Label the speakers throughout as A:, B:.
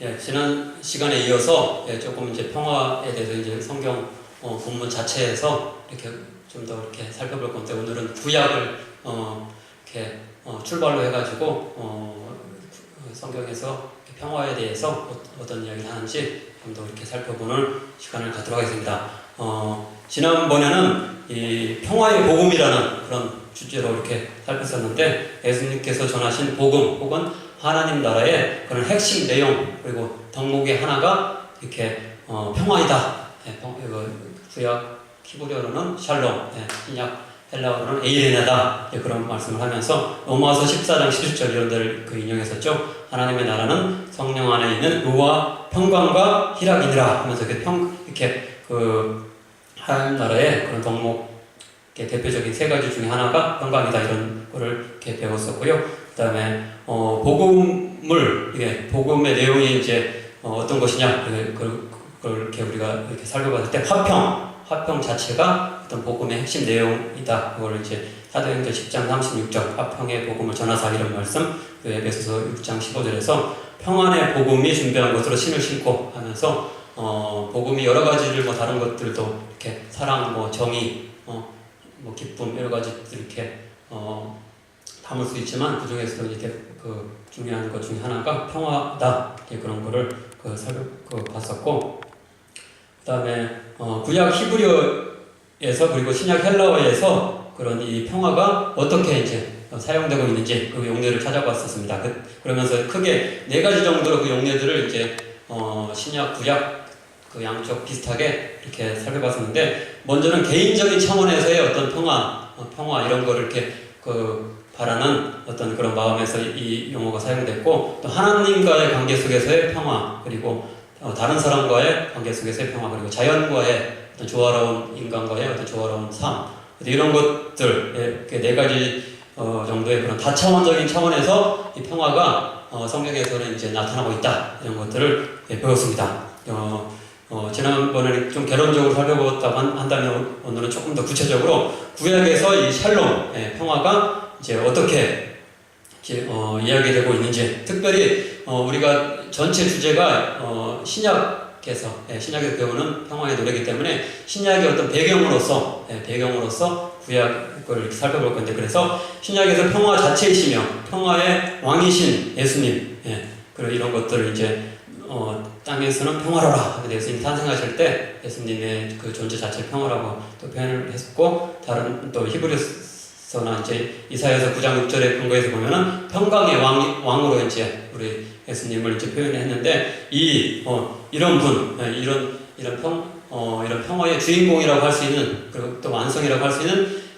A: 예, 지난 시간에 이어서 조금 이제 평화에 대해서 이제 성경 본문 자체에서 이렇게 좀 더 이렇게 살펴볼 건데, 오늘은 구약을 이렇게 출발로 해가지고 성경에서 평화에 대해서 어떤 이야기를 하는지 좀 더 이렇게 살펴보는 시간을 갖도록 하겠습니다. 지난번에는 이 평화의 복음이라는 그런 주제로 이렇게 살폈었는데, 예수님께서 전하신 복음 혹은 하나님 나라의 그런 핵심 내용, 그리고 덕목의 하나가 이렇게 평화이다. 구약 히브리어로는 샬롬, 신약 헬라어로는 에이레나다, 그런 말씀을 하면서 로마서 14장 17절 이런 데를 인용했었죠. 하나님의 나라는 성령 안에 있는 의와 평강과 희락이니라 하면서 이렇게 하나님 나라의 그런 덕목, 대표적인 세 가지 중에 하나가 평강이다, 이런 거를 이렇게 배웠었고요. 그 다음에 복음의 내용이 이제 어떤 것이냐, 그걸 이렇게 우리가 이렇게 살펴봤을 때 화평 자체가 어떤 복음의 핵심 내용이다. 그걸 이제 사도행전 10장 36절 화평의 복음을 전하사, 이런 말씀, 에베소서 6장 15절에서 평안의 복음이 준비한 것으로 신을 신고 하면서 복음이 여러 가지를 다른 것들도 이렇게 사랑, 정의, 기쁨, 여러 가지 이렇게 담을 수 있지만, 그 중에서도 이렇게 중요한 것 중에 하나가 평화다, 그런 거를 봤었고, 그 다음에 구약 히브리어에서 그리고 신약 헬라어에서 그런 이 평화가 어떻게 이제 사용되고 있는지 그 용례를 찾아봤었습니다. 그러면서 크게 네 가지 정도로 그 용례들을 이제 신약, 구약 양쪽 비슷하게 이렇게 살펴봤었는데, 먼저는 개인적인 차원에서의 어떤 평화 이런 거를 이렇게 바라는 어떤 그런 마음에서 이 용어가 사용됐고, 또 하나님과의 관계 속에서의 평화, 그리고 다른 사람과의 관계 속에서의 평화, 그리고 자연과의 어떤 조화로운 인간과의 어떤 조화로운 삶, 이런 것들, 네 가지 정도의 그런 다차원적인 차원에서 이 평화가 성경에서는 이제 나타나고 있다, 이런 것들을 배웠습니다. 지난번에는 좀 개론적으로 살펴보았다고 한다면, 오늘은 조금 더 구체적으로 구약에서 이 샬롬, 평화가 이제 어떻게 이야기되고 있는지, 특별히 우리가 전체 주제가 신약에서 배우는 평화의 노래이기 때문에 신약의 어떤 배경으로서 구약을 이렇게 살펴볼 건데, 그래서 신약에서 평화 자체이시며 평화의 왕이신 예수님, 그리고 이런 것들을 이제 땅에서는 평화로라, 예수님 탄생하실 때 예수님의 그 존재 자체 평화라고 또 표현을 했었고, 다른 또 히브리서나 이제 이사야서 9장 6절의 근거에서 보면은 평강의 왕으로 이제 우리 예수님을 이제 표현했는데, 이런 분, 이런 평화의 주인공이라고 할 수 있는, 그리고 또 완성이라고 할 수 있는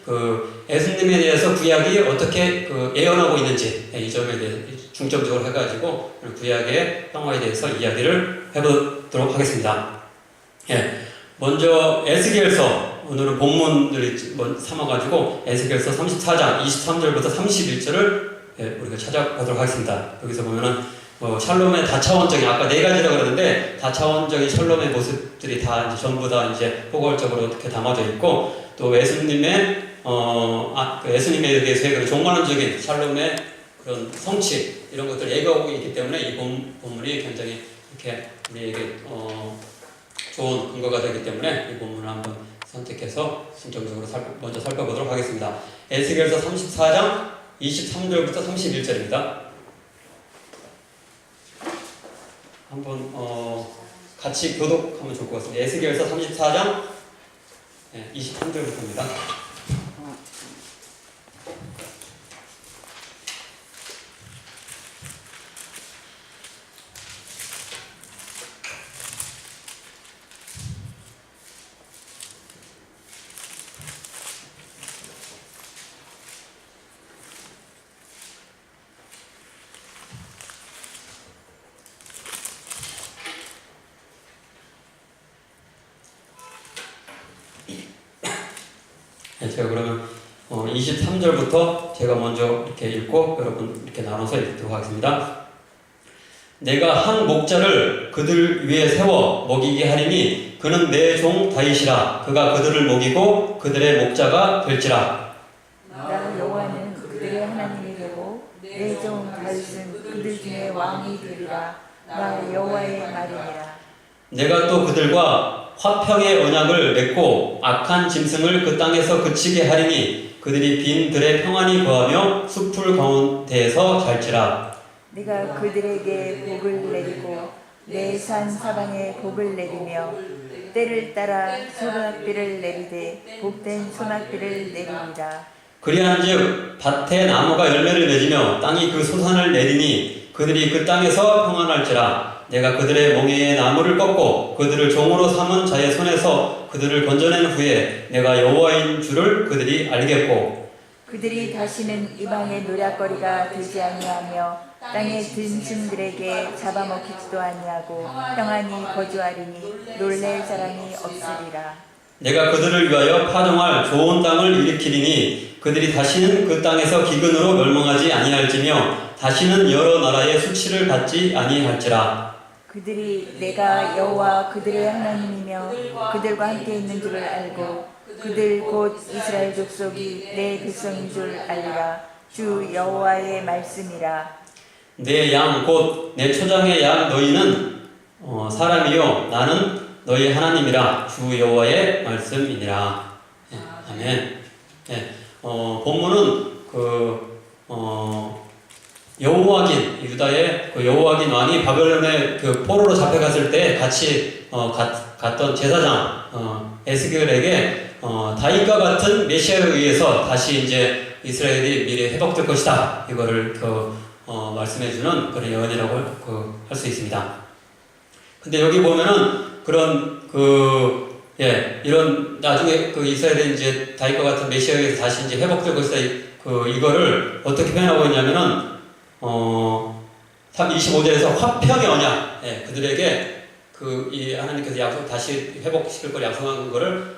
A: 예수님에 대해서 구약이 어떻게 예언하고 있는지, 이 점에 대해서 중점적으로 해가지고 구약의 평화에 대해서 이야기를 해보도록 하겠습니다. 먼저 에스겔서, 오늘은 본문을 삼아가지고 에스겔서 34장 23절부터 31절을 우리가 찾아보도록 하겠습니다. 여기서 보면은 샬롬의 다차원적인, 아까 네 가지라고 그랬는데 다차원적인 샬롬의 모습들이 다 이제 전부 다 이제 포괄적으로 이렇게 담아져 있고, 또 예수님에 대해서의 그런 종말론적인 샬롬의 그런 성취, 이런 것들을 얘기하고 있기 때문에 이 본문이 굉장히 이렇게 우리에게 좋은 근거가 되기 때문에 이 본문을 한번 선택해서 중점적으로 먼저 살펴보도록 하겠습니다. 에스겔서 34장 23절부터 31절입니다. 한번 같이 교독하면 좋을 것 같습니다. 에스겔서 34장 23절부터입니다. 제가 그러면 23절부터 제가 먼저 이렇게 읽고 여러분 이렇게 나눠서 읽도록 하겠습니다. 내가 한 목자를 그들 위에 세워 먹이게 하리니 그는 내 종 다윗이라. 그가 그들을 먹이고 그들의 목자가 될지라.
B: 나 여호와는 그들의 하나님이 되고 내 종 다윗은 그들 중에 왕이 되리라. 나 여호와의 말이니라.
A: 내가 또 그들과 화평의 언약을 맺고 악한 짐승을 그 땅에서 그치게 하리니 그들이 빈 들에 평안히 거하며 숲풀 가운데에서 잘지라.
B: 네가 그들에게 복을 내리고 내 산 사방에 복을 내리며 때를 따라 소낙비를 내리되 복된 소낙비를 내리리라.
A: 그리한즉 밭에 나무가 열매를 맺으며 땅이 그 소산을 내리니 그들이 그 땅에서 평안할지라. 내가 그들의 멍에에 나무를 꺾고 그들을 종으로 삼은 자의 손에서 그들을 건져낸 후에 내가 여호와인 줄을 그들이 알겠고
B: 그들이 다시는 이방의 노략거리가 되지 아니하며 땅의 든신들에게 잡아먹히지도 아니하고 평안히 거주하리니 놀랄 사람이 없으리라.
A: 내가 그들을 위하여 파종할 좋은 땅을 일으키리니 그들이 다시는 그 땅에서 기근으로 멸망하지 아니할지며 다시는 여러 나라의 수치를 받지 아니할지라.
B: 그들이 내가 여호와 그들의 하나님이며 그들과 함께 있는 줄을 알고 그들 곧 이스라엘 족속이 내 백성인 줄 알리라. 주 여호와의 말씀이라.
A: 내 양 곧 내 초장의 양 너희는 사람이요 나는 너희 하나님이라. 주 여호와의 말씀이니라. 예, 아멘. 예, 본문은 여호와긴 유다의 그 여호와긴 왕이 바벨론의 그 포로로 잡혀갔을 때 같이 갔던 제사장 에스겔에게 다윗과 같은 메시아에 의해서 다시 이제 이스라엘이 미래 회복될 것이다. 이거를 말씀해주는 그런 예언이라고 할 수 있습니다. 근데 여기 보면은 그런 이런 나중에 그 이스라엘이 이제 다윗과 같은 메시아에 의해서 다시 이제 회복될 것이다. 이거를 어떻게 표현하고 있냐면은 25절에서 화평의 언약, 그들에게 이 하나님께서 다시 회복시킬 걸 약속한 거를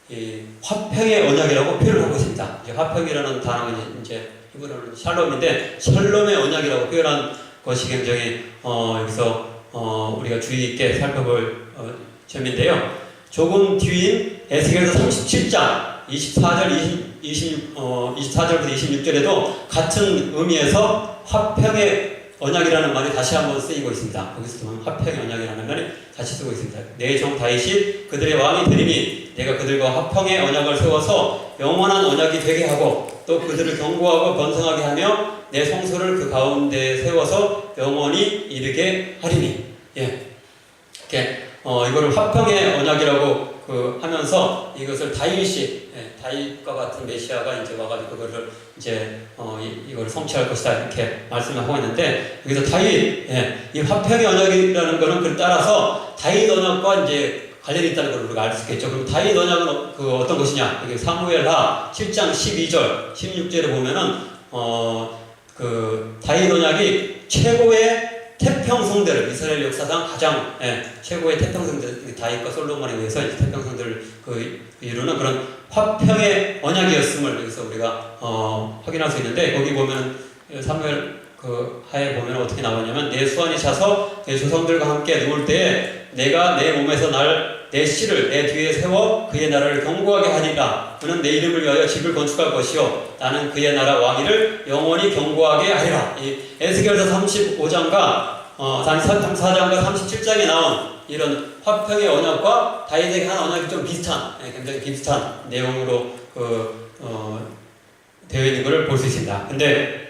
A: 이 화평의 언약이라고 표현을 하고 있습니다. 이제 화평이라는 단어가 이제 히브리어는 샬롬인데 샬롬의 언약이라고 표현한 것이 굉장히 여기서 우리가 주의 있게 살펴볼 점인데요. 조금 뒤인 에스겔서 37장 24절부터 26절에도 같은 의미에서 화평의 언약이라는 말이 다시 한번 쓰이고 있습니다. 거기서 보면 화평의 언약이라는 말이 다시 쓰고 있습니다. 내 종 다윗이 그들의 왕이 되리니 내가 그들과 화평의 언약을 세워서 영원한 언약이 되게 하고 또 그들을 견고하고 번성하게 하며 내 성소를 그 가운데 세워서 영원히 이르게 하리니. 이렇게 이거를 화평의 언약이라고 하면서 이것을 다윗이 다윗과 같은 메시아가 이제 와가지고 그거를 이제 이걸 성취할 것이다 이렇게 말씀을 하고 있는데 여기서 다윗 이 화평의 언약이라는 거는 그 따라서 다윗 언약과 이제 관련이 있다는 걸 우리가 알 수 있겠죠. 그럼 다윗 언약은 어떤 것이냐? 이게 사무엘하 7장 12절 16절에 보면은 다윗 언약이 최고의 태평성대를 이스라엘 역사상 가장 최고의 태평성대 다윗과 솔로몬에 의해서 태평성대를 이루는 그런 화평의 언약이었음을 여기서 우리가 확인할 수 있는데 거기 보면 사무엘 하에 보면 어떻게 나오냐면 내 수완이 차서 내 조상들과 함께 누울 때에 내가 내 몸에서 내 씨를 내 뒤에 세워 그의 나라를 견고하게 하리라. 그는 내 이름을 위하여 집을 건축할 것이요 나는 그의 나라 왕위를 영원히 견고하게 하리라. 이 에스겔서 35장과 34장과 37장에 나온 이런 화평의 언약과 다윗에게 한 언약이 좀 비슷한 굉장히 비슷한 내용으로 되어 있는 것을 볼 수 있습니다. 근데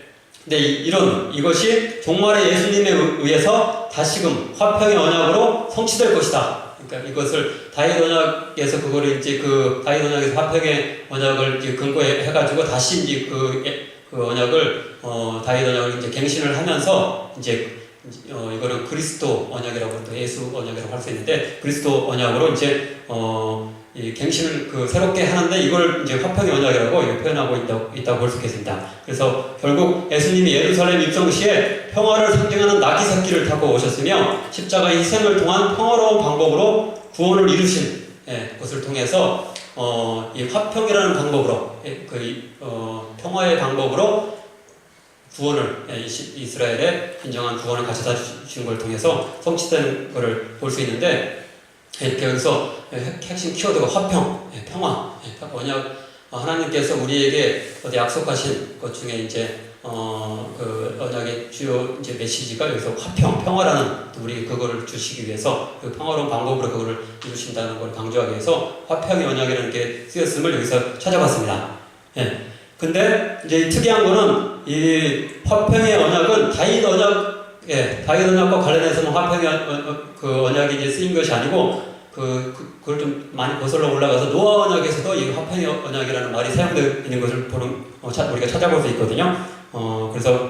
A: 이것이 종말의 예수님에 의해서 다시금 화평의 언약으로 성취될 것이다. 그러니까 이것을 다윗 언약에서 그거를 이제 다윗 언약에서 화평의 언약을 이제 근거해 가지고 다시 이제 그 언약을 다윗 언약을 이제 갱신을 하면서 이제 이거는 그리스도 언약이라고 또 예수 언약이라고 할 수 있는데 그리스도 언약으로 이제 이 갱신을 새롭게 하는데 이걸 이제 화평의 언약이라고 표현하고 있다고 볼 수 있겠습니다. 그래서 결국 예수님이 예루살렘 입성 시에 평화를 상징하는 나귀 새끼를 타고 오셨으며 십자가의 희생을 통한 평화로운 방법으로 구원을 이루신 것을 통해서 이 화평이라는 방법으로 평화의 방법으로 구원을 이스라엘의 진정한 구원을 가져다 주신 걸 통해서 성취된 것을 볼 수 있는데 이렇게 여기서 핵심 키워드가 화평, 평화, 언약 하나님께서 우리에게 약속하신 것 중에 이제 그 언약의 주요 이제 메시지가 여기서 화평, 평화라는 또 우리 그거를 주시기 위해서 그 평화로운 방법으로 그거를 이루신다는 걸 강조하기 위해서 화평의 언약이라는 게 쓰였음을 여기서 찾아봤습니다. 예. 근데 이제 특이한 거는 이 화평의 언약은 다윗 언약, 예, 다윗 언약과 관련해서는 화평의 그 언약이 이제 쓰인 것이 아니고 그걸 좀 많이 거슬러 올라가서 노아 언약에서도 이 화평의 언약이라는 말이 사용되어 있는 것을 우리가 찾아볼 수 있거든요. 그래서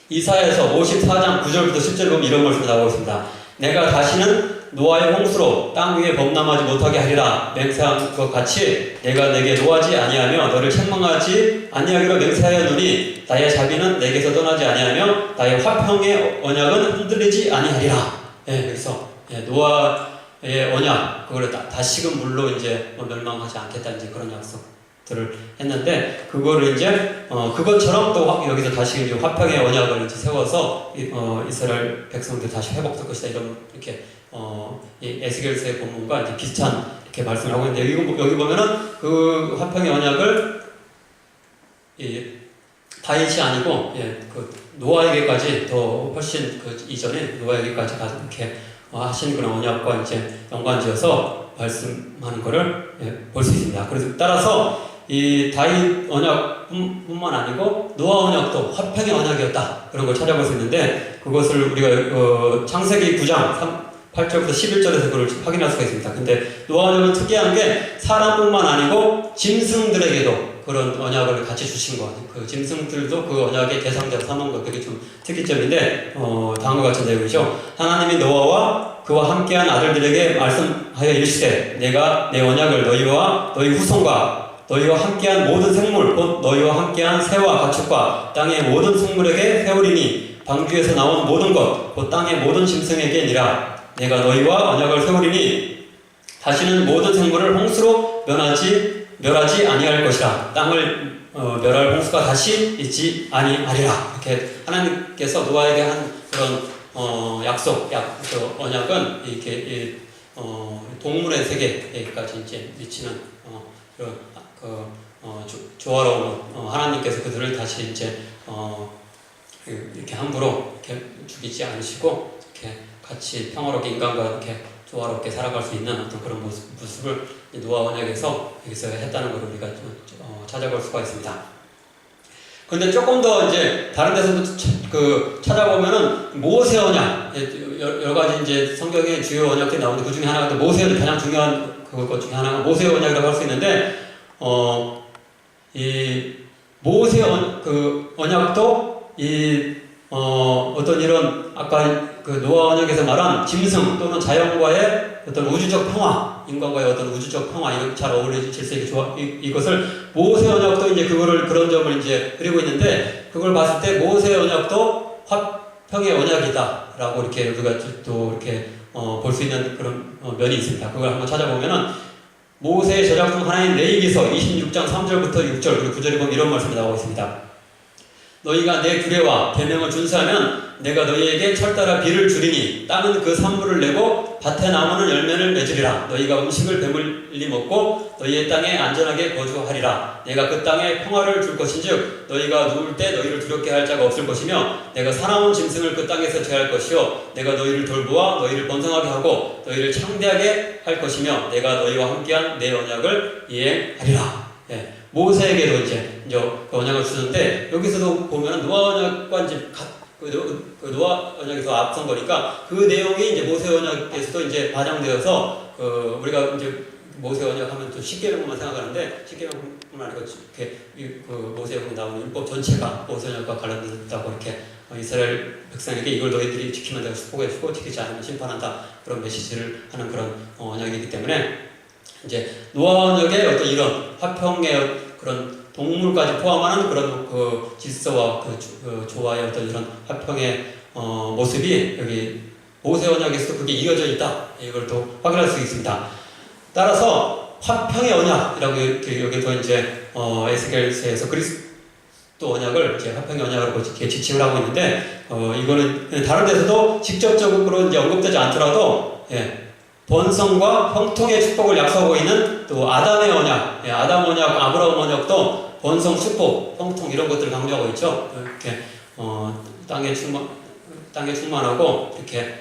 A: 이사야에서 54장 9절부터 10절 보면 이런 말씀이 나오고 있습니다. 내가 다시는 노아의 홍수로 땅 위에 범람하지 못하게 하리라. 맹세한 것 같이 내가 내게 노하지 아니하며 너를 책망하지 아니하기로 맹세하였노니 나의 자비는 내게서 떠나지 아니하며 나의 화평의 언약은 흔들리지 아니하리라. 예, 그래서 예, 노아의 언약 그걸 다시금 물로 이제 멸망하지 않겠다 이제 그런 약속들을 했는데 그거를 이제 그것처럼 또 여기서 다시 이제 화평의 언약을 이제 세워서 이스라엘 백성들 다시 회복될 것이다 이런 이렇게 이 에스겔서의 본문과 이제 비슷한 이렇게 말씀을 하고 있는데 여기 보면은 그 화평의 언약을 다윗이 아니고 그 노아에게까지 더 훨씬 그 이전에 노아에게까지 가서 이렇게 하신 그런 언약과 이제 연관지어서 말씀하는 것을 볼 수 있습니다. 그래서 따라서 이 다윗 언약뿐만 아니고 노아 언약도 화평의 언약이었다 그런 걸 찾아볼 수 있는데 그것을 우리가 창세기 9장 8절부터 11절에서 그걸 확인할 수가 있습니다. 근데 노아 언약은 특이한 게 사람뿐만 아니고 짐승들에게도 그런 언약을 같이 주신 것 같아요. 그 짐승들도 그 언약의 대상자로 삼은 것 그게 좀 특이점인데 다음과 같은 내용이죠. 하나님이 노아와 그와 함께한 아들들에게 말씀하여 이르시되 내가 내 언약을 너희와 너희 후손과 너희와 함께한 모든 생물 곧 너희와 함께한 새와 가축과 땅의 모든 생물에게 세우리니 방주에서 나온 모든 것 곧 땅의 모든 짐승에게니라. 내가 너희와 언약을 세우리니 다시는 모든 생물을 홍수로 멸하지 아니할 것이라. 땅을 멸할 홍수가 다시 있지 아니하리라. 이렇게 하나님께서 노아에게 한 그런 약속, 그 언약은 이렇게 동물의 세계까지 이제 미치는 그런 조화로운 하나님께서 그들을 다시 이제 이렇게 함부로 이렇게 죽이지 않으시고 이렇게 같이 평화롭게 인간과 이렇게 조화롭게 살아갈 수 있는 어떤 그런 모습을 노아 언약에서 여기서 했다는 것을 우리가 찾아볼 수가 있습니다. 그런데 조금 더 이제 다른 데서도 찾아보면은 모세 언약 여러 가지 이제 성경의 주요 언약들이 나오는데 그 중에 하나가 모세의 가장 중요한 것 중에 하나가 모세 언약이라고 할 수 있는데 이 모세 언약도 어떤 이런 아까 그 노아 언약에서 말한 짐승 또는 자연과의 어떤 우주적 평화, 인간과의 어떤 우주적 평화 이거 잘 어울릴 수 있게 이것을 모세 언약도 이제 그런 점을 이제 그리고 있는데 그걸 봤을 때 모세 언약도 화평의 언약이다라고 이렇게 우리가 또 이렇게 볼 수 있는 그런 면이 있습니다. 그걸 한번 찾아보면은 모세의 저작 중 하나인 레위기서 26장 3절부터 6절 그리고 9절에 보면 이런 말씀이 나오고 있습니다. 너희가 내 규례와 계명을 준수하면 내가 너희에게 철따라 비를 주리니 땅은 그 산물을 내고 밭에 나무는 열매를 맺으리라. 너희가 음식을 배불리 먹고 너희의 땅에 안전하게 거주하리라. 내가 그 땅에 평화를 줄 것인즉 너희가 누울 때 너희를 두렵게 할 자가 없을 것이며 내가 사나운 짐승을 그 땅에서 제할 것이요 내가 너희를 돌보아 너희를 번성하게 하고 너희를 창대하게 할 것이며 내가 너희와 함께한 내 언약을 이행하리라. 예. 모세에게도 이제 그 언약을 주는데 여기서도 보면 노아 언약과 이제 그 노아 언약에서 앞선 거니까 그 내용이 이제 모세 언약에서도 이제 반영되어서 우리가 이제 모세 언약 하면 또 십계명만 생각하는데 십계명뿐만 아니고 이렇게 그 모세에 나오는 율법 전체가 모세 언약과 관련된다고 이렇게 이스라엘 백성에게 이걸 너희들이 지키면 내가 축복해주고 지키지 않으면 심판한다 그런 메시지를 하는 그런 언약이기 때문에 이제 노아 언약의 어떤 이런 화평의 그런 동물까지 포함하는 그런 그 질서와 그 조화의 어떤 이런 화평의 모습이 여기 모세 언약에서도 그게 이어져 있다 이걸 또 확인할 수 있습니다. 따라서 화평의 언약이라고 여기도 이제 에스겔서에서 그리스도 언약을 이제 화평의 언약으로 이렇게 지칭을 하고 있는데 이거는 다른 데서도 직접적으로 이제 언급되지 않더라도 번성과 형통의 축복을 약속하고 있는 또 아담의 언약, 아담 언약, 아브라함 언약도 번성, 축복, 형통 이런 것들을 강조하고 있죠. 이렇게 땅에 충만하고 이렇게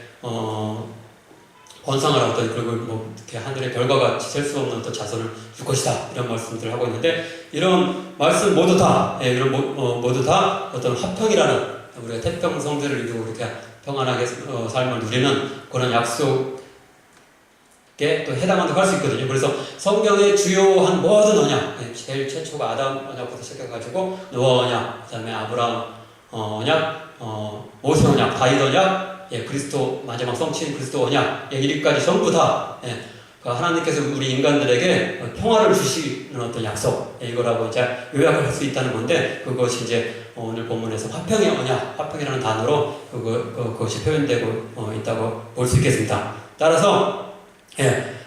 A: 번성하라 어떤 그리고 뭐 이렇게 하늘의 별과 같이 셀 수 없는 어떤 자손을 줄 것이다 이런 말씀들을 하고 있는데 이런 말씀 모두 다 이런 모두 다 어떤 화평이라는 우리가 태평성대를 이루고 이렇게 평안하게 삶을 누리는 그런 약속에 또 해당한다고 할 수 있거든요. 그래서 성경의 주요한 모든 언약, 제일 최초가 아담 언약부터 시작해가지고 노아 언약, 그다음에 아브라함 언약, 모세 언약, 다윗 언약, 그리스도 마지막 성취인 그리스도 언약, 이리까지 전부 다 하나님께서 우리 인간들에게 평화를 주시는 어떤 약속, 이거라고 이제 요약을 할 수 있다는 건데 그것이 이제 오늘 본문에서 화평의 언약, 화평이라는 단어로 그것이 표현되고 있다고 볼 수 있겠습니다. 따라서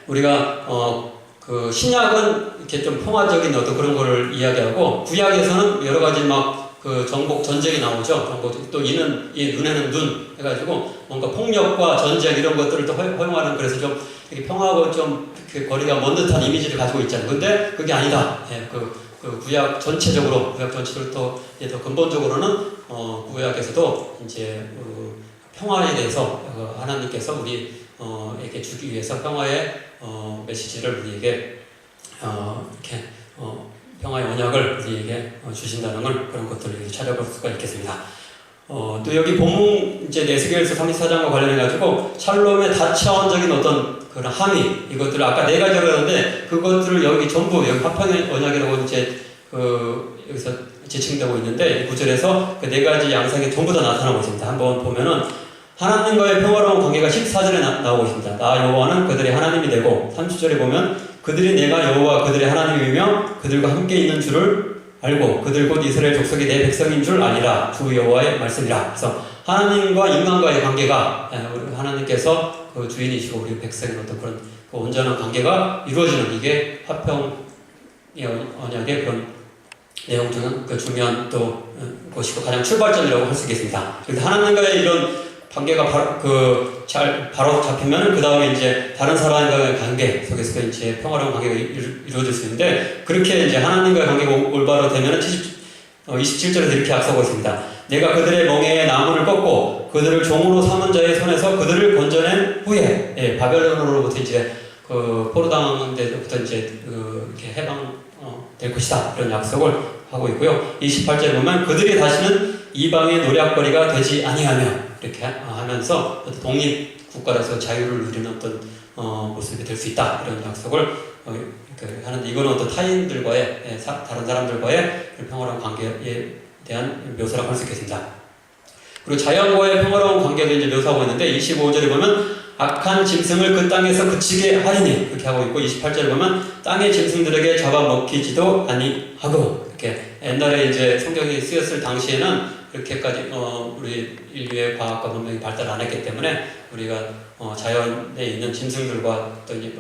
A: 우리가 그 신약은 이렇게 좀 평화적인 어떤 그런 거를 이야기하고 구약에서는 여러 가지 막 그 정복 전쟁이 나오죠. 정복 또 이는 이 눈에는 눈 해가지고 뭔가 폭력과 전쟁 이런 것들을 또 허용하는 그래서 좀 이렇게 평화하고 좀 그 거리가 먼 듯한 이미지를 가지고 있잖아요. 근데 그게 아니다. 그 구약 전체적으로 또 더 근본적으로는 구약에서도 이제 평화에 대해서 하나님께서 우리에게 주기 위해서 평화의 메시지를 우리에게 이렇게 평화의 언약을 우리에게 주신다는 걸 그런 것들을 찾아볼 수가 있겠습니다. 또 여기 본문 이제 에스겔서 34장과 관련해 가지고 샬롬의 다차원적인 어떤 그런 함의 이것들을 아까 네 가지로 했는데 그것들을 여기 전부 여기 화평의 언약이라고 이제 여기서 지칭되고 있는데 이 구절에서 그 네 가지 양상이 전부 다 나타나고 있습니다. 한번 보면은 하나님과의 평화로운 관계가 14절에 나오고 있습니다. 나 여호와는 그들의 하나님이 되고 30절에 보면 그들이 내가 여호와 그들의 하나님이며 그들과 함께 있는 줄을 알고 그들 곧 이스라엘 족속이 내 백성인 줄 아니라 주 여호와의 말씀이라. 그래서 하나님과 인간과의 관계가 하나님께서 그 주인이시고 우리 백성인 어떤 그런 그 온전한 관계가 이루어지는 이게 화평의 언약의 그런 내용 중 그 중요한 또 것이고 가장 출발점이라고 할 수 있겠습니다. 그래서 하나님과의 이런 관계가 바로 잡히면 그 다음에 이제 다른 사람과의 관계 속에서도 이제 평화로운 관계가 이루어질 수 있는데 그렇게 이제 하나님과의 관계가 올바로 되면 27절에서 이렇게 약속하고 있습니다. 내가 그들의 멍에에 나무를 꺾고 그들을 종으로 삼은 자의 손에서 그들을 건져낸 후에 바벨론으로부터 이제 그 포로당한 데부터 이제 이렇게 해방될 것이다 이런 약속을 하고 있고요. 28절에 보면 그들이 다시는 이방의 노략거리가 되지 아니하며 이렇게 하면서 독립국가로서 자유를 누리는 어떤 모습이 될 수 있다 이런 약속을 하는데 이거는 어떤 타인들과의 다른 사람들과의 평화로운 관계에 대한 묘사라고 할 수 있겠습니다. 그리고 자연과의 평화로운 관계도 이제 묘사하고 있는데 25절에 보면 악한 짐승을 그 땅에서 그치게 하리니 그렇게 하고 있고 28절에 보면 땅의 짐승들에게 잡아먹히지도 아니하고 이렇게 옛날에 이제 성경이 쓰였을 당시에는 그렇게까지 우리 인류의 과학과 문명이 발달 안 했기 때문에 우리가 자연에 있는 짐승들과 또 이제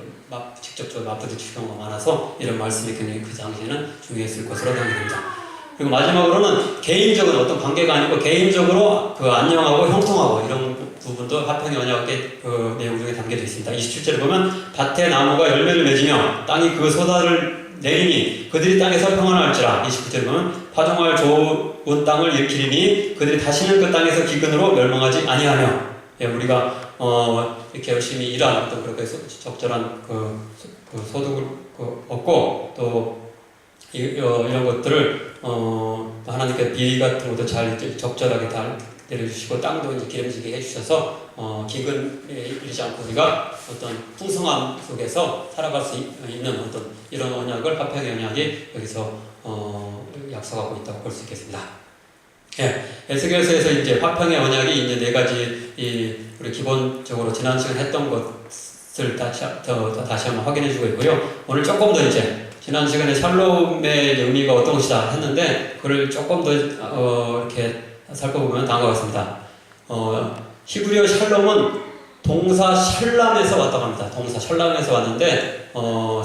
A: 직접적으로 맞부딪힐 경우가 많아서 이런 말씀이 굉장히 그 당시에는 중요했을 것으로 생각됩니다. 그리고 마지막으로는 개인적인 어떤 관계가 아니고 개인적으로 그 안녕하고 형통하고 이런 부분도 화평의 언약의 그 내용 중에 담겨져 있습니다. 27절에 보면 밭의 나무가 열매를 맺으며 땅이 그 소다를 내리니 그들이 땅에서 평안할지라. 29절에 보면 파종할 좋은 땅을 일으키리니 그들이 다시는 그 땅에서 기근으로 멸망하지 아니하며 우리가 이렇게 열심히 일하는 어떤 그렇게 적절한 그 소득을 얻고 또 이런 것들을 하나님께 비 같은 것도 잘 적절하게 다 내려주시고 땅도 이제 기름지게 해주셔서 기근에 이르지 않고 우리가 어떤 풍성함 속에서 살아갈 수 있는 어떤 이런 언약을 화평의 언약이 여기서 약속하고 있다고 볼 수 있겠습니다. 에스겔서에서 이제 화평의 언약이 이제 네 가지 우리 기본적으로 지난 시간에 했던 것을 다시 한번 확인해주고 있고요. 오늘 조금 더 이제 지난 시간에 샬롬의 의미가 어떤 것이다 했는데 그걸 조금 더 이렇게 살펴보면 다음과 같습니다. 히브리어 샬롬은 동사 샬람에서 왔다고 합니다. 동사 샬람에서 왔는데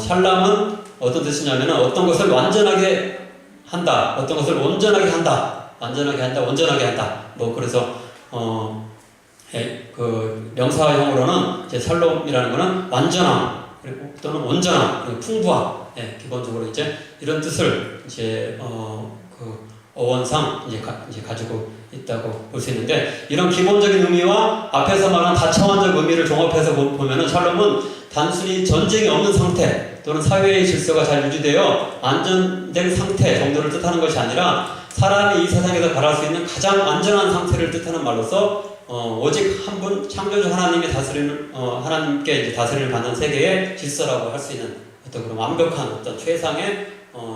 A: 샬람은 어떤 뜻이냐면 어떤 것을 완전하게 한다, 어떤 것을 온전하게 한다, 완전하게 한다, 온전하게 한다. 뭐 그래서 그 명사형으로는 이제 샬롬이라는 것은 완전함, 그리고 또는 온전함, 풍부함. 예, 기본적으로 이제 이런 뜻을 이제 그 어원상 이제 가지고 있다고 볼 수 있는데, 이런 기본적인 의미와 앞에서 말한 다차원적 의미를 종합해서 보면은 샬롬은 단순히 전쟁이 없는 상태 또는 사회의 질서가 잘 유지되어 안전된 상태 정도를 뜻하는 것이 아니라 사람이 이 세상에서 바랄 수 있는 가장 안전한 상태를 뜻하는 말로서 오직 한 분 창조주 하나님이 다스리는 하나님께 이제 다스림을 받는 세계의 질서라고 할 수 있는 어떤 그런 완벽한 어떤 최상의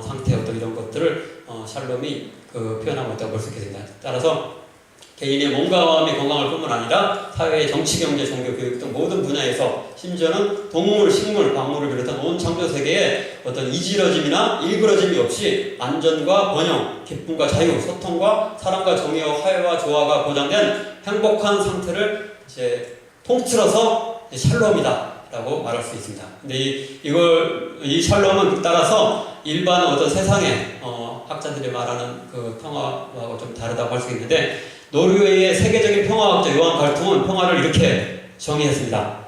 A: 상태, 어떤 이런 것들을 샬롬이 표현하고 있다고 볼 수 있겠습니다. 따라서 개인의 몸과 마음의 건강을 뿐만 아니라 사회, 정치, 경제, 종교, 교육 등 모든 분야에서, 심지어는 동물, 식물, 광물을 비롯한 온 창조 세계에 어떤 이지러짐이나 일그러짐이 없이 안전과 번영, 기쁨과 자유, 소통과 사랑과 정의와 화해와 조화가 보장된 행복한 상태를 이제 통틀어서 샬롬이다라고 말할 수 있습니다. 근데 이 샬롬은 따라서 일반 어떤 세상의 학자들이 말하는 그 평화하고 좀 다르다고 할 수 있는데, 노르웨이의 세계적인 평화학자 요한 갈퉁은 평화를 이렇게 정의했습니다.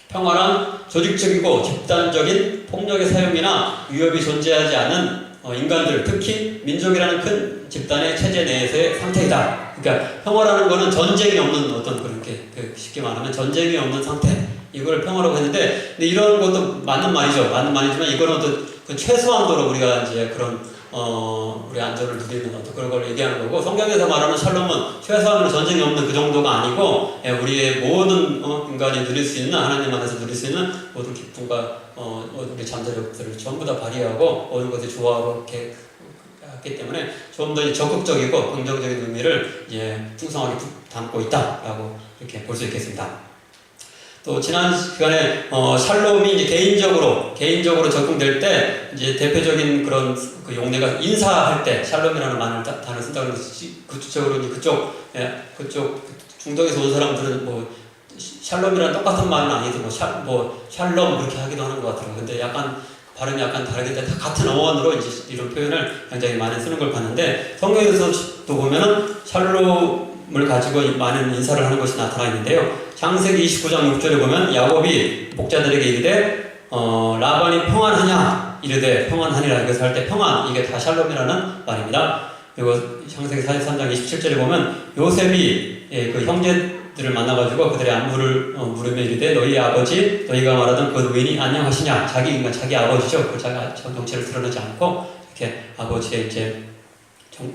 A: 평화란 조직적이고 집단적인 폭력의 사용이나 위협이 존재하지 않은 인간들, 특히 민족이라는 큰 집단의 체제 내에서의 상태이다. 그러니까 평화라는 것은 전쟁이 없는 어떤 그렇게 쉽게 말하면 전쟁이 없는 상태, 이걸 평화라고 했는데, 근데 이런 것도 맞는 말이죠. 맞는 말이지만 이거는 어떤 그 최소한도로 우리가 이제 그런 우리 안전을 누리는 어떤 그런 걸 얘기하는 거고, 성경에서 말하는 샬롬은 최소한으로 전쟁이 없는 그 정도가 아니고, 우리의 모든 인간이 누릴 수 있는, 하나님 안에서 누릴 수 있는 모든 기쁨과 우리 잠재력들을 전부 다 발휘하고 모든 것이 조화롭게 했기 때문에 좀 더 적극적이고 긍정적인 의미를 풍성하게 담고 있다라고 이렇게 볼 수 있겠습니다. 또 지난 시간에 샬롬이 이제 개인적으로 적용될 때 이제 대표적인 그런 그 용례가 인사할 때 샬롬이라는 단어를 쓴다고 해서 구체적으로 그쪽 중동에서 온 사람들은 뭐 샬롬이랑 똑같은 말은 아니고 뭐 샬롬 그렇게 하기도 하는 것 같더라고요. 근데 약간 발음이 약간 다르기 때문에 같은 어원으로 이제 이런 표현을 굉장히 많이 쓰는 걸 봤는데, 성경에서도 보면은 샬롬을 가지고 많은 인사를 하는 것이 나타나 있는데요. 창세기 29장 6절에 보면 야곱이 목자들에게 이르되 라반이 평안하냐 이르되 평안하니라. 그래서 할 때 평안, 이게 다 샬롬이라는 말입니다. 그리고 창세기 43장 27절에 보면 요셉이 그 형제들을 만나가지고 그들의 안부를 물으며 이르되 너희 아버지 너희가 말하던 그 노인이 안녕하시냐. 자기 아버지죠. 그 자기 정체를 드러내지 않고 이렇게 아버지의 이제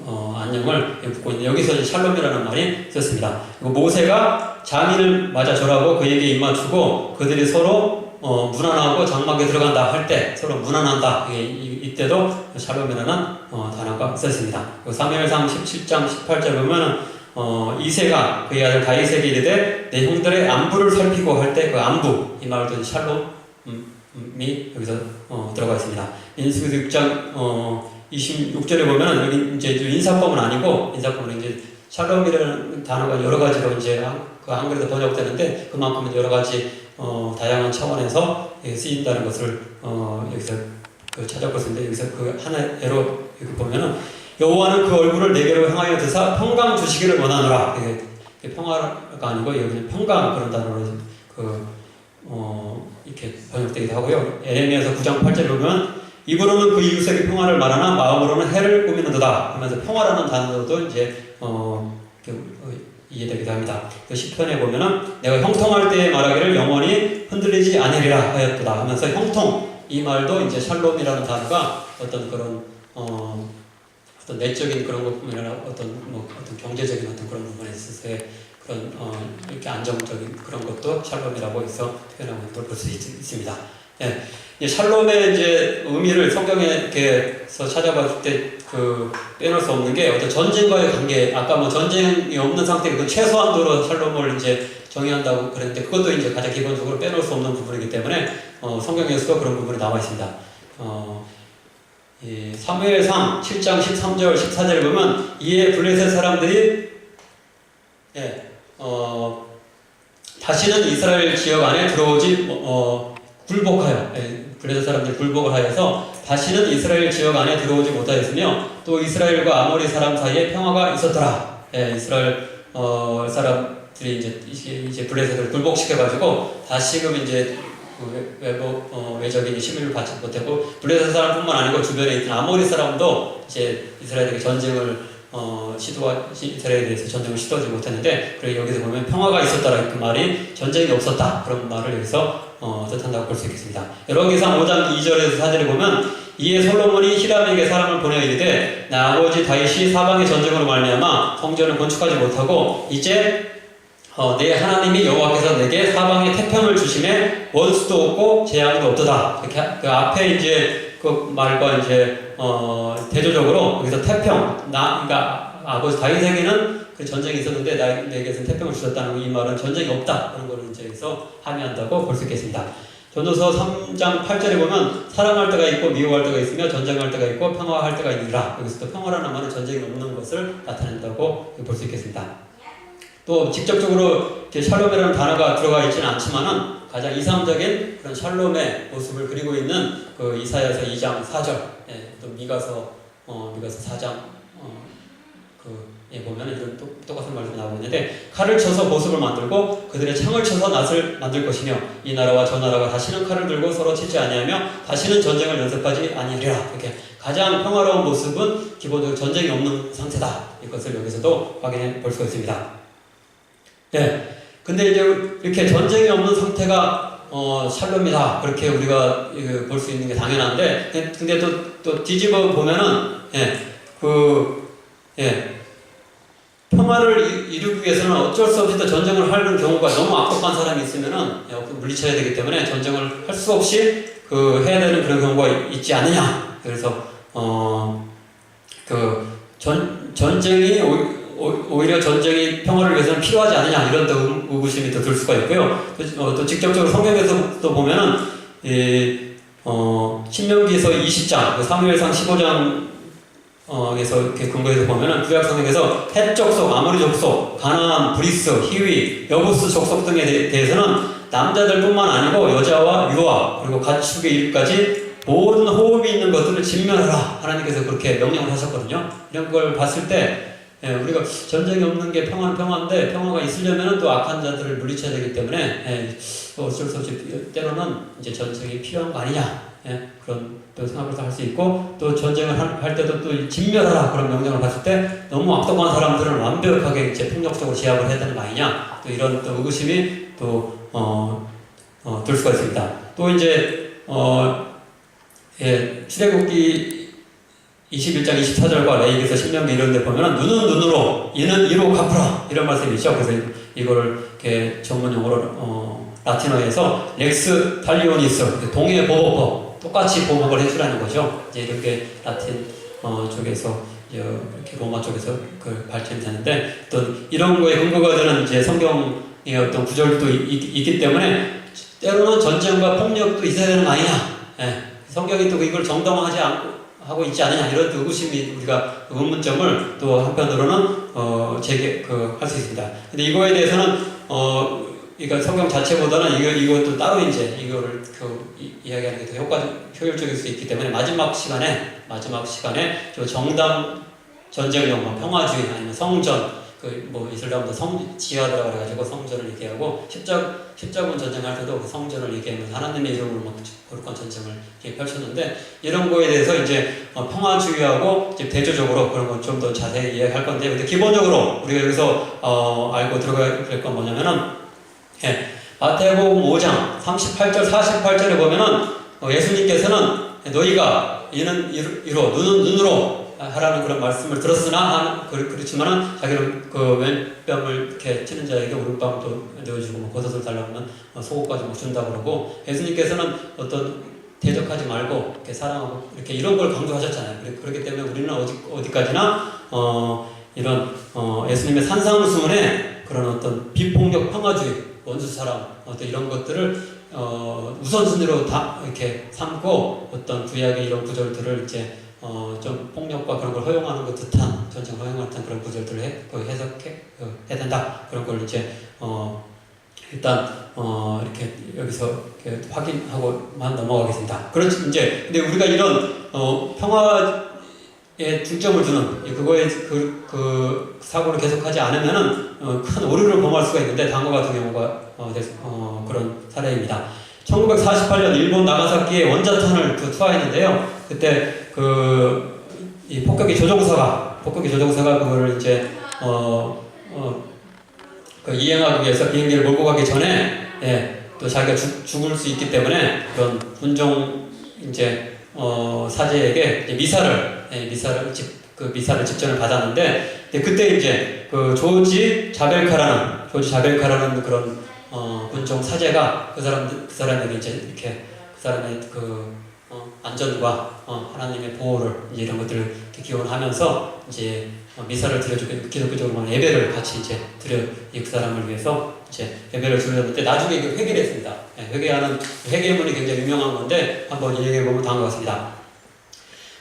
A: 안녕을 묻고 있는, 여기서 샬롬이라는 말이 썼습니다. 그리고 모세가 장인을 맞아 절하고 그에게 입맞추고 그들이 서로 문안하고 장막에 들어간다 할 때 서로 문안한다. 이때도 샬롬이라는 단어가 썼습니다. 사무엘상 17장 18절 보면은 이새가 그의 아들 다윗에게 이르되 내 형들의 안부를 살피고 할 때 그 안부, 이 말도 샬롬이 여기서 들어가 있습니다. 민수기 6장 26절에 보면 여기 이제 인사법은 아니고, 인사법은 이제 샬롬이라는 단어가 여러 가지로 이제 그 한글에서 번역되는데, 그만큼 여러 가지 다양한 차원에서 쓰인다는 것을 여기서 찾아볼 수 있는데, 여기서 그 하나로 여기 보면은 여호와는 그 얼굴을 내게로 향하여 드사 평강 주시기를 원하노라. 이게 평화가 아니고 여기는 평강, 그런 단어로 이렇게 번역되기도 하고요. 에레미야서 9장 8절에 보면 입으로는 그 이웃에게 평화를 말하나 마음으로는 해를 꾸미는도다 하면서 평화라는 단어도 이제 이해되기도 합니다. 그 시편에 보면은 내가 형통할 때에 말하기를 영원히 흔들리지 아니리라 하였도다 하면서 형통, 이 말도 이제 샬롬이라는 단어가 어떤 그런 어떤 내적인 그런 것뿐만 아니라 어떤 경제적인 어떤 그런 부분에 있어서의 그런 이렇게 안정적인 그런 것도 샬롬이라고 해서 표현하고 있는 걸 볼 수 있습니다. 예, 샬롬의 이제 의미를 성경에서 찾아봤을 때 빼놓을 수 없는 게 어떤 전쟁과의 관계, 아까 뭐 전쟁이 없는 상태, 그 최소한도로 샬롬을 이제 정의한다고 그랬는데, 그것도 이제 가장 기본적으로 빼놓을 수 없는 부분이기 때문에 성경에서도 그런 부분이 나와 있습니다. 사무엘상 7장 13절 14절을 보면 이에 블레셋 사람들이 다시는 이스라엘 지역 안에 들어오지 굴복하여, 블레셋 사람들이 굴복을 하여서 다시는 이스라엘 지역 안에 들어오지 못하였으며 또 이스라엘과 아모리 사람 사이에 평화가 있었더라. 이스라엘 사람들이 이제 블레셋을 굴복시켜가지고 다시금 이제 외적인 힘을 받지 못했고 블레셋 사람뿐만 아니고 주변에 있던 아모리 사람도 이제 이스라엘에게 전쟁을 이스라엘에 대해서 전쟁을 시도하지 못했는데 그래 여기서 보면 평화가 있었다라는 그 말이 전쟁이 없었다 그런 말을 여기서 뜻한다고 볼 수 있겠습니다. 열왕기상 5장 2절에서 4절에 보면 이에 솔로몬이 히람에게 사람을 보내어 이르되 내 아버지 다윗이 사방의 전쟁으로 말미암아 성전을 건축하지 못하고 이제 내 하나님이 여호와께서 내게 사방에 태평을 주심에 원수도 없고 재앙도 없도다. 이렇게 그 앞에 이제 그 말과 이제 대조적으로 여기서 태평 그러니까 아버지 다윗에게는 그 전쟁이 있었는데 내게서는 태평을 주셨다는 이 말은 전쟁이 없다 그런 거를 이제 여기서 함의한다고 볼 수 있겠습니다. 전도서 3장 8절에 보면 사랑할 때가 있고 미워할 때가 있으며 전쟁할 때가 있고 평화할 때가 있느니라. 여기서 또 평화라는 말은 전쟁이 없는 것을 나타낸다고 볼 수 있겠습니다. 또 직접적으로 샬롬이라는 단어가 들어가 있지는 않지만은 가장 이상적인 그런 샬롬의 모습을 그리고 있는 그 이사야서 2장 4절, 또 미가서 4장 보면 이런 똑같은 말도 나오고 있는데 칼을 쳐서 보습을 만들고 그들의 창을 쳐서 낫을 만들 것이며 이 나라와 저 나라가 다시는 칼을 들고 서로 치지 아니하며 다시는 전쟁을 연습하지 아니하리라. 이렇게 가장 평화로운 모습은 기본적으로 전쟁이 없는 상태다. 이것을 여기서도 확인해 볼 수가 있습니다. 네. 근데 이제 이렇게 전쟁이 없는 상태가 샬롬이다. 그렇게 우리가 볼 수 있는 게 당연한데 근데 또 뒤집어 보면은 평화를 이루기 위해서는 어쩔 수 없이 또 전쟁을 하는 경우가 너무 악독한 사람이 있으면은 물리쳐야 되기 때문에 전쟁을 할 수 없이 해야 되는 그런 경우가 있지 않느냐. 그래서 전쟁이 오히려 전쟁이 평화를 위해서는 필요하지 않느냐 이런 또 의구심이 또 들 수가 있고요. 또 직접적으로 성경에서 또 보면은 신명기에서 20장, 사무엘상 15장 에서 이렇게 근거해서 보면은 구약 성경에서 헷 족속, 아모리 족속, 가나안, 브리스, 히위, 여부스 족속 등에 대해서는 남자들뿐만 아니고 여자와 유아 그리고 가축의 일까지 모든 호흡이 있는 것들을 진멸하라 하나님께서 그렇게 명령을 하셨거든요. 이런 걸 봤을 때 우리가 전쟁이 없는 게 평화는 평화인데 평화가 있으려면 또 악한 자들을 물리쳐야 되기 때문에 어쩔 수 없이 때로는 이제 전쟁이 필요한 거 아니냐 그런 또 생각을 할 수 있고 또 전쟁을 할 때도 또 진멸하라 그런 명령을 받을 때 너무 악독한 사람들은 완벽하게 이제 폭력적으로 제압을 해야 되는 거 아니냐 또 이런 또 의구심이 또 들 수가 있습니다. 또 이제 출애굽기 21장 24절과 레위기서 신명기 이런 데 보면은 눈은 눈으로 이는 이로 갚으라 이런 말씀이 있죠. 그래서 이거를 이렇게 전문 용어로 라틴어에서 렉스 탈리오니스 동해 보복법 똑같이 보복을 해주라는 거죠. 이제 이렇게 라틴 쪽에서 이렇게 로마 쪽에서 그 발전이 되는데 또 이런 거에 근거가 되는 이제 성경의 어떤 구절도 있기 때문에 때로는 전쟁과 폭력도 있어야 되는 거 아니냐. 성경이 또 이걸 정당화하지 않고 하고 있지 않느냐 이런 의구심이 우리가 의문점을 또 한편으로는 할 수 있습니다. 근데 이거에 대해서는 그러니까 성경 자체보다는 이것도 따로 이제 이거를 이야기하는 게 더 효율적일 수 있기 때문에 마지막 시간에 저 정당 전쟁용 평화주의 아니면 성전 이슬람도 지하드라 그래가지고 성전을 얘기하고 십자군 전쟁할 때도 그 성전을 얘기하면서 하나님의 이름으로 거룩한 전쟁을 펼쳤는데 이런 거에 대해서 이제 평화주의하고 이제 대조적으로 그런 건 좀 더 자세히 이야기할 건데 근데 기본적으로 우리가 여기서 알고 들어가야 될 건 뭐냐면은 마태복음 5장 38절 48절에 보면은 예수님께서는 너희가 이는 이로 눈은 눈으로 하라는 그런 말씀을 들었으나 그렇지만은 자기는 그 왼뺨을 이렇게 치는 자에게 오른뺨도 내어주고 겉옷을 달라면 속옷까지 준다 그러고 예수님께서는 어떤 대적하지 말고 이렇게 사랑하고 이렇게 이런 걸 강조하셨잖아요. 그렇기 때문에 우리는 어디까지나 이런 예수님의 산상수훈에 그런 어떤 비폭력 평화주의 원수 사랑 어떤 이런 것들을 우선순위로 다 이렇게 삼고 어떤 구약의 이런 구절들을 이제 좀 폭력과 그런 걸 허용하는 것 듯한 전쟁을 허용하는 그런 구절들을 해석해야 된다 그런 걸 이제 일단 이렇게 여기서 이렇게 확인하고만 넘어가겠습니다. 그렇지 이제 근데 우리가 이런 평화에 중점을 두는 그거에 그 사고를 계속하지 않으면은 큰 오류를 범할 수가 있는데 다음과 같은 경우가 그런 사례입니다. 1948년 일본 나가사키에 원자탄을 투하했는데요. 그때 이 폭격기 조종사가 그거를 이제 이행하기 위해서 비행기를 몰고 가기 전에 또 자기가 죽을 수 있기 때문에 그런 군종 이제 사제에게 이제 미사를 직전을 받았는데 그때 이제 그 조지 자벨카라는 그런 군종 사제가 그 사람에게 이제 이렇게 그 사람의 안전과 하나님의 보호를 이제 이런 것들을 이렇게 기원하면서 이제 미사를 드려주고 기독교적으로 예배를 같이 이제 그 사람을 위해서 이제 예배를 드렸는데 나중에 그 회개를 했습니다. 회개문이 굉장히 유명한 건데 한번 얘기해 보면 다음과 같습니다.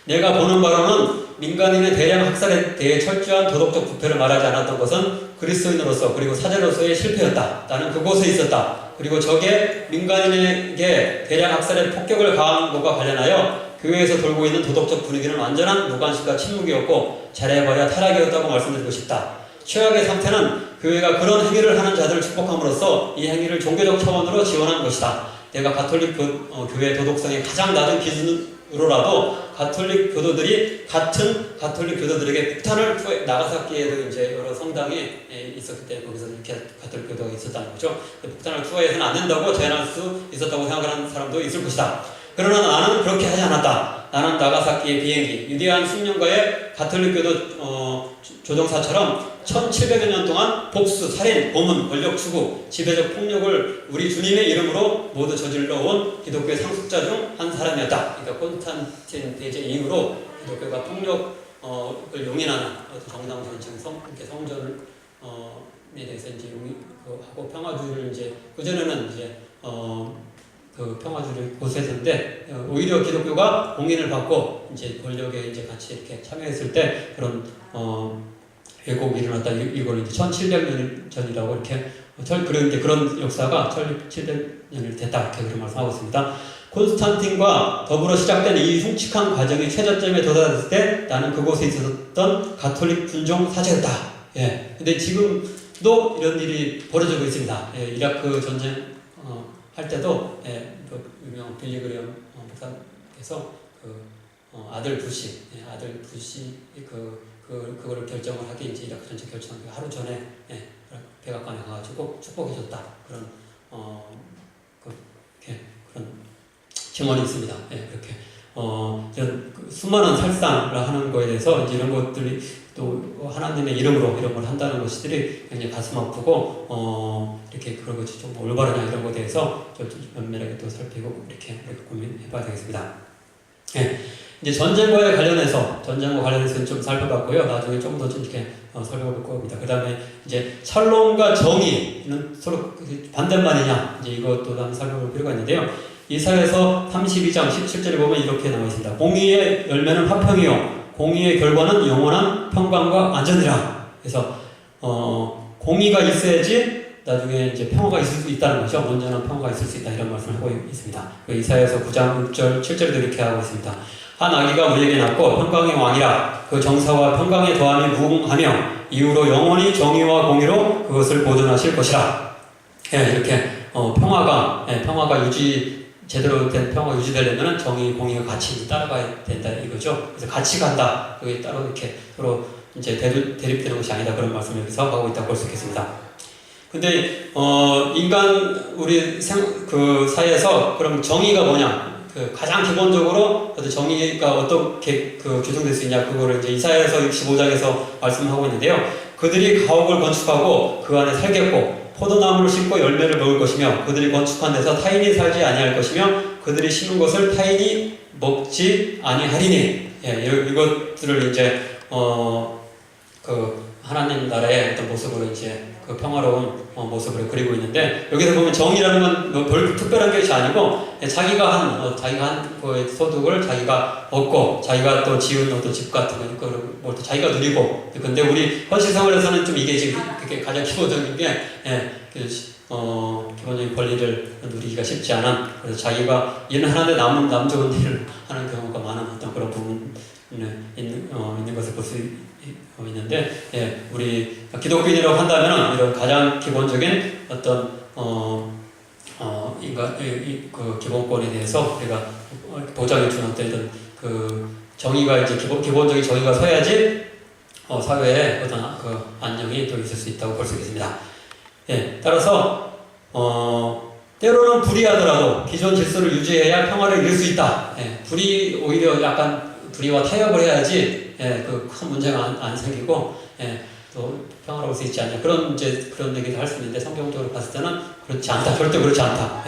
A: 내가 보는 바로는 민간인의 대량 학살에 대해 철저한 도덕적 부패를 말하지 않았던 것은 그리스도인으로서 그리고 사제로서의 실패였다. 나는 그곳에 있었다. 그리고 적의 민간인에게 대량 학살의 폭격을 가한 것과 관련하여 교회에서 돌고 있는 도덕적 분위기는 완전한 무관심과 침묵이었고 잘해봐야 타락이었다고 말씀드리고 싶다. 최악의 상태는 교회가 그런 행위를 하는 자들을 축복함으로써 이 행위를 종교적 차원으로 지원한 것이다. 내가 가톨릭 교회의 도덕성이 가장 낮은 기준으로라도 가톨릭 교도들이 같은 가톨릭 교도들에게 폭탄을 나가사키에도 이제 여러 성당이 있었기 때문에 거기서 이렇게 가톨릭 교도가 있었다는 거죠. 폭탄을 투하해서는 안 된다고 제안할 수 있었다고 생각하는 사람도 있을 것이다. 그러나 나는 그렇게 하지 않았다. 나는 나가사키의 비행기, 위대한 숙련가의 가톨릭 교도 조종사처럼 1700여 년 동안 복수, 살인, 고문, 권력 추구, 지배적 폭력을 우리 주님의 이름으로 모두 저질러 온 기독교의 상속자 중 한 사람이었다. 그러니까 콘스탄틴 대제 이후로 기독교가 폭력을 용인하는 정당 전쟁, 성전에 대해서 이제 하고 평화주의를 이제 그전에는 이제 그 평화주의를 고수했는데 오히려 기독교가 공인을 받고 이제 권력에 이제 같이 이렇게 참여했을 때 그런 왜곡이 일어났다. 이걸 이제 1700년 전이라고 이렇게 그런데 그런 역사가 1700년이 됐다 이렇게 그런 말씀하고 있습니다. 콘스탄틴과 더불어 시작된 이 흉측한 과정이 최저점에 도달했을 때 나는 그곳에 있었던 가톨릭 군종 사제였다. 근데 지금도 이런 일이 벌어지고 있습니다. 이라크 전쟁 할 때도 유명 빌리 그레엄 목사께서 아들 부시 그거를 결정을 하기 이제 이라크 전쟁 결정한 하루 전에 백악관에 가가지고 축복해줬다 그런 그런 증언이 있습니다. 그렇게 이런 수많은 살상을 하는 거에 대해서 이제 이런 것들이 또 하나님의 이름으로 이런 걸 한다는 것들이 굉장히 가슴 아프고 이렇게 그런 것이 좀 올바르냐 이런 것에 대해서 좀 면밀하게 또 살피고 이렇게 고민해봐야 되겠습니다. 이제 전쟁과 관련해서 좀 살펴봤고요. 나중에 좀 더 좀 이렇게 살펴볼 겁니다. 그 다음에 이제 샬롬과 정의는 서로 반대말이냐 이제 이것도 한번 살펴볼 필요가 있는데요. 이사야서 32장 17절에 보면 이렇게 나와 있습니다. 공의의 열매는 화평이요 공의의 결과는 영원한 평강과 안전이라. 그래서 공의가 있어야지 나중에 이제 평화가 있을 수 있다는 거죠. 온전한 평화가 있을 수 있다 이런 말씀을 하고 있습니다. 이사야서 9장 6절 7절에도 이렇게 하고 있습니다. 한 아기가 우리에게 낳고 평강의 왕이라. 그 정사와 평강의 더함이 무궁하며 이후로 영원히 정의와 공의로 그것을 보존하실 것이라. 이렇게 평화가 제대로 된 평화가 유지되려면 정의, 공의가 같이 따라가야 된다 이거죠. 그래서 같이 간다. 그게 따로 이렇게 서로 이제 대립되는 것이 아니다. 그런 말씀을 여기서 하고 있다고 볼 수 있겠습니다. 근데 인간 우리 그 사회에서 그럼 정의가 뭐냐? 가장 기본적으로 정의가 어떻게 규정될 수 있냐? 그거를 이제 이사야서 65장에서 말씀하고 있는데요. 그들이 가옥을 건축하고 그 안에 살겠고 포도나무를 심고 열매를 먹을 것이며 그들이 건축한 데서 타인이 살지 아니할 것이며 그들이 심은 것을 타인이 먹지 아니하리니. 이것들을 이제 그 하나님 나라의 어떤 모습으로 이제 그 평화로운 모습을 그리고 있는데 여기서 보면 정의라는 건 별 특별한 것이 아니고 자기가 한 거의 소득을 자기가 얻고 자기가 또 지은 어떤 집 같은 거를 뭐 자기가 누리고. 근데 우리 현실 생활에서는 좀 이게 지금 그게 가장 기본적인 게 기본적인 권리를 누리기가 쉽지 않은, 그래서 자기가 일은 하는데 남 좋은 일을 하는 경우가 많은 어떤 그런 부분 있는 것을 볼 수 있는데, 우리 기독교인이라고 한다면 이런 가장 기본적인 어떤 그 기본권에 대해서 우리가 보장해 주는 어떤 그 정의가 이제 기본적인 정의가 서야지 사회에 어떤 그 안정이 또 있을 수 있다고 볼 수 있겠습니다. 예, 따라서 때로는 불의하더라도 기존 질서를 유지해야 평화를 이룰 수 있다. 예, 오히려 약간 불의와 타협을 해야지 그 큰 문제가 안 생기고 또 평화로울 수 있지 않냐 그런 얘기도 할 수 있는데 성경적으로 봤을 때는 그렇지 않다. 절대 그렇지 않다.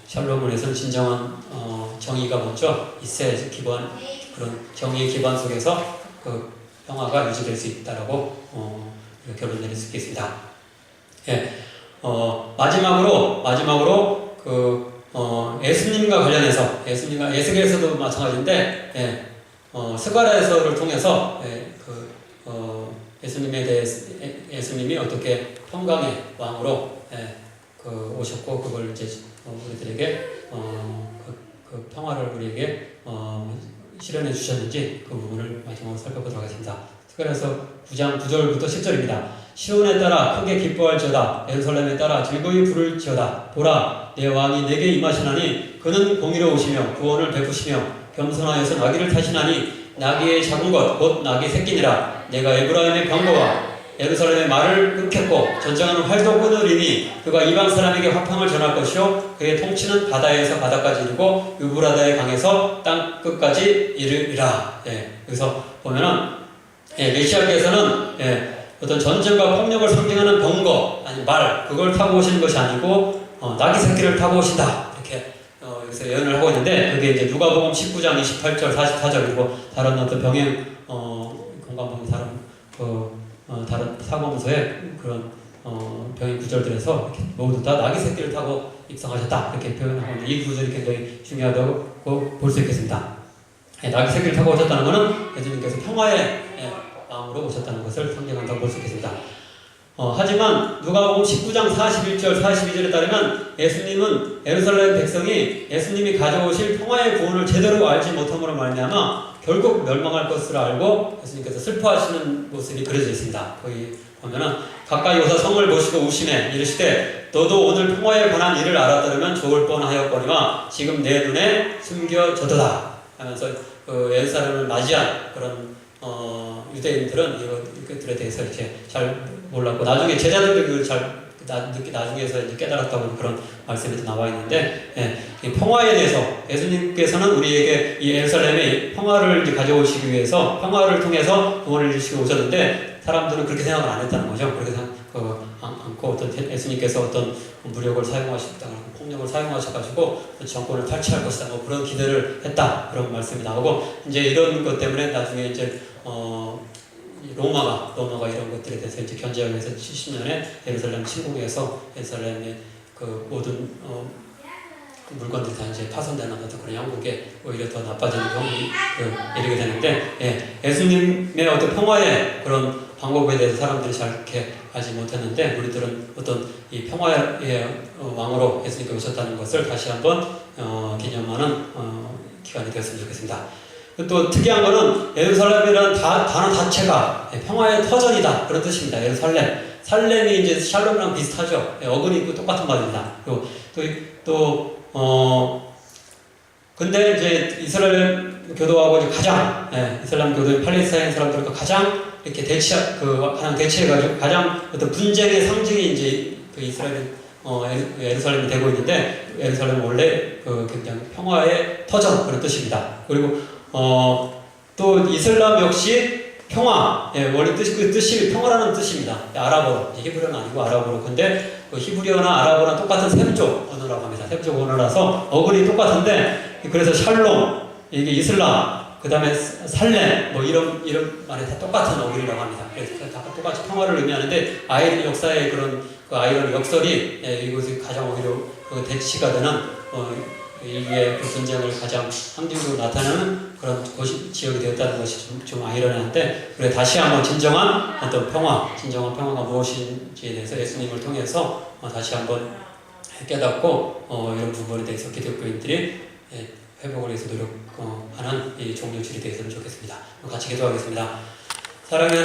A: 샬롬을 해서는 진정한 정의가 먼저 있어야지 그런 정의의 기반 속에서 그 평화가 유지될 수 있다라고 결론 내릴 수 있겠습니다. 예, 마지막으로 예수님과 관련해서 예수께서도 마찬가지인데 스가랴서를 통해서 예수님이 어떻게 평강의 왕으로 오셨고 그걸 이제 우리들에게 그 평화를 우리에게 실현해 주셨는지 그 부분을 마지막으로 살펴보도록 하겠습니다. 스가랴서 9장 9절부터 10절입니다. 시온에 따라 크게 기뻐할지어다. 예루살렘에 따라 즐거이 부를지어다. 보라, 내 왕이 내게 임하시나니 그는 공의로우시며 구원을 베푸시며 겸손하여서 나귀를 타시나니 나귀의 작은 것 곧 나귀 새끼니라. 내가 에브라임의 병거와 예루살렘의 말을 끊겠고 전쟁하는 활도 끊으리니 그가 이방 사람에게 화평을 전할 것이요 그의 통치는 바다에서 바다까지 이르고 유브라다의 강에서 땅 끝까지 이르리라. 여기서 보면은 메시아께서는 어떤 전쟁과 폭력을 상징하는 병거 아니 말 그걸 타고 오시는 것이 아니고 나귀 새끼를 타고 오신다 이렇게 여기서 예언을 하고 있는데 그게 이제 누가복음 19장 28절 44절이고 다른 어떤 병행 공간복음 다른 사고문서에 그런 병행 구절들에서 이렇게 모두 다 나귀 새끼를 타고 입성하셨다 이렇게 표현하고 있는데 이 구절이 굉장히 중요하다고 볼 수 있겠습니다. 나귀 새끼를 타고 오셨다는 것은 예수님께서 평화의 마음으로 오셨다는 것을 상징한다고 볼 수 있겠습니다. 하지만 누가복음 19장 41절 42절에 따르면 예수님은 예루살렘 백성이 예수님이 가져오실 평화의 구원을 제대로 알지 못함으로 말미암아 결국 멸망할 것을 알고 예수님께서 슬퍼하시는 모습이 그려져 있습니다. 거기 보면은 가까이 오사 성을 보시고 우시매 이르시되 너도 오늘 평화에 관한 일을 알았더라면 좋을 뻔하였거니와 지금 내 눈에 숨겨졌도다 하면서 그 예루살렘을 맞이한 그런 유대인들은 이것들에 대해서 이렇게 잘 몰랐고 나중에 제자들도 그걸 잘 나중에서 이제 깨달았다고 그런 말씀이 나와 있는데 이 평화에 대해서 예수님께서는 우리에게 이 예루살렘의 평화를 이제 가져오시기 위해서 평화를 통해서 구원을 이루시고 오셨는데 사람들은 그렇게 생각을 안 했다는 거죠. 그렇게 생각하고 어떤 예수님께서 어떤 무력을 사용하셨다, 폭력을 사용하셔가지고 정권을 탈취할 것이다, 뭐 그런 기대를 했다 그런 말씀이 나오고 이제 이런 것 때문에 나중에 이제 로마가 이런 것들에 대해서 이제 견제하기 위해서 70년에 예루살렘 침공해서 예루살렘의 그 모든 물건들이 다 이제 파손되는 어떤 그런 영국에 오히려 더 나빠지는 경우이 이르게 되는데 예수님의 어떤 평화의 그런 방법에 대해서 사람들이 잘 이렇게 알지 못했는데 우리들은 어떤 이 평화의 왕으로 예수님께 오셨다는 것을 다시 한번 기념하는 기간이 되었으면 좋겠습니다. 또 특이한 것은 예루살렘이라는 단어 자체가 평화의 터전이다 그런 뜻입니다. 예루살렘 살렘이 이제 샬롬이랑 비슷하죠. 어근이 있고 똑같은 말입니다. 근데 이제 이스라엘 교도하고 이제 가장 이슬람 교도인 팔레스타인 사람들과 가장 이렇게 대치해가지고 가장 어떤 분쟁의 상징이 이제 그 이스라엘 예루살렘이 되고 있는데 예루살렘은 원래 굉장히 평화의 터전 그런 뜻입니다. 그리고 또 이슬람 역시 평화, 원래 그 뜻이 평화라는 뜻입니다. 아랍어로, 히브리어는 아니고 아랍어로. 근데 히브리어나 아랍어랑 똑같은 셈족 언어라고 합니다. 셈족 언어라서 어근이 똑같은데 그래서 샬롬, 이게 이슬람, 그 다음에 살렘, 뭐 이런 말이 다 똑같은 어근이라고 합니다. 그래서 다 똑같이 평화를 의미하는데 아이런 역사의 그런 아이런 역설이 이곳이 가장 오히려 대치가 되는 이게 그 전쟁을 가장 상징적으로 나타내는 그런 지역이 되었다는 것이 좀 아이러니한데 그래 다시 한번 진정한 어떤 진정한 평화가 무엇인지에 대해서 예수님을 통해서 다시 한번 깨닫고 이런 부분에 대해서 기독교인들이 회복을 위해서 노력하는 이 종료질이 되었으면 좋겠습니다. 같이 기도하겠습니다. 사랑하는